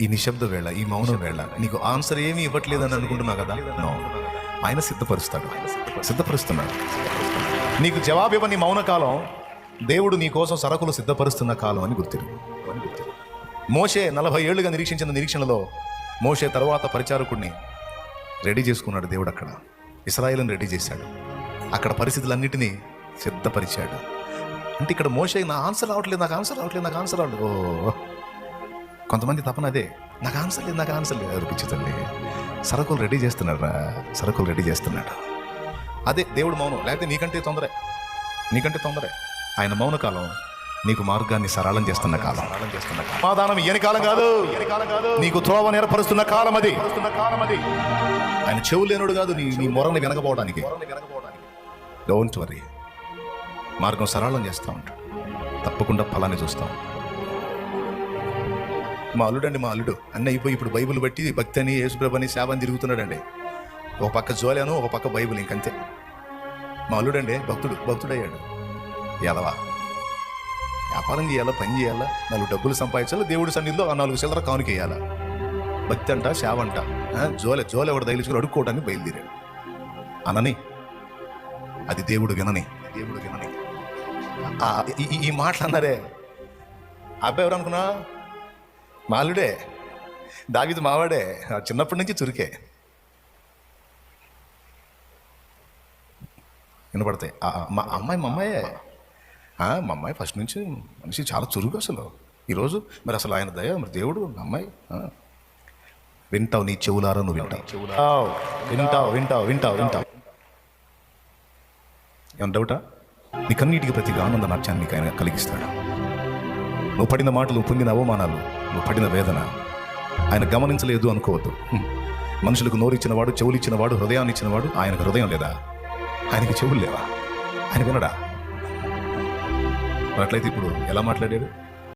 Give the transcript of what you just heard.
ఈ నిశ్శబ్ద వేళ, ఈ మౌనం వేళ నీకు ఆన్సర్ ఏమీ ఇవ్వట్లేదని అనుకుంటున్నావు కదా? నో, ఆయన సిద్ధపరుస్తున్నాడు. నీకు జవాబు ఇవ్వని మౌన కాలం దేవుడు నీ కోసం సరకులు సిద్ధపరుస్తున్న కాలం అని గుర్తిరు. మోషే 40 ఏళ్లుగా నిరీక్షించిన నిరీక్షణలో మోషే తర్వాత పరిచారకుడిని రెడీ చేసుకున్నాడు దేవుడు. అక్కడ ఇశ్రాయేలుని రెడీ చేశాడు, అక్కడ పరిస్థితులన్నిటినీ సిద్ధపరిచాడు. అంటే ఇక్కడ మోషే నాకు ఆన్సర్ రావట్లేదు. ఓ, కొంతమంది తపన అదే, నాకు ఆన్సర్ లేదు అనిపించి తల్లి. సరకులు రెడీ చేస్తున్నాడు. అదే దేవుడు మౌనం. లేకపోతే నీకంటే తొందరే. ఆయన మౌన కాలం నీకు మార్గాన్ని సరళం చేస్తున్న కాలం. సమాధానం ఇయ్యని కాలం కాదు, నీకు త్రోవ ఏర్పరుస్తున్న కాలం అది. ఆయన చెవు లేనుడు కాదు నీ మొరని వెనకపోవడానికి. డోంట్ వరీ, మార్గం సరళం చేస్తూ ఉంటాడు. తప్పకుండా ఫలాన్ని చూస్తాం. మా అల్లుడు అన్నీ అయిపోయి ఇప్పుడు బైబిల్ బట్టి భక్తి అని, యేసుప్రభు అని, సేవ అని తిరుగుతున్నాడండి. ఒక పక్క జోలేను, ఒక పక్క బైబిల్, ఇంకంతే. మా అల్లుడండి భక్తుడయ్యాడు. ఎదవా, వ్యాపారం చేయాలా, పని చేయాలా, 4 డబ్బులు సంపాదించాలా, దేవుడి సన్నిధిలో 4 చిల్లర కానుకేయాలా. భక్తి అంట, సేవ అంట, జోలే ఒకటి తగిలించుకుని అడుక్కోవడానికి బయలుదేరాడు. అనని అది దేవుడు వినని. ఈ మాటలు అన్నారే, అబ్బాయి ఎవరు అనుకున్నా? మాలుడే, దావీదు మావాడే, చిన్నప్పటి నుంచి చురికే వినపడతాయి. మా అమ్మాయి ఫస్ట్ నుంచి మనిషి చాలా చురుకు. అసలు ఈరోజు మరి అసలు ఆయన దయ, మరి దేవుడు అమ్మాయి. వింటావు, నీ చెవులారా నువ్వు వింటావు. ఏమన్నా డౌటా? నీ కన్నీటికి ప్రతి ఆనంద నాట్యాన్ని నీకు ఆయన కలిగిస్తాడు. నువ్వు పడిన మాటలు, నువ్వు పొందిన అవమానాలు, నువ్వు పడిన వేదన ఆయన గమనించలేదు అనుకోవద్దు. మనుషులకు నోరిచ్చినవాడు, చెవులు ఇచ్చినవాడు, హృదయాన్ని ఇచ్చినవాడు. ఆయనకు హృదయం లేదా? ఆయనకి చెవులు లేవా? ఆయన వినడా? అట్లయితే ఇప్పుడు ఎలా మాట్లాడాడు?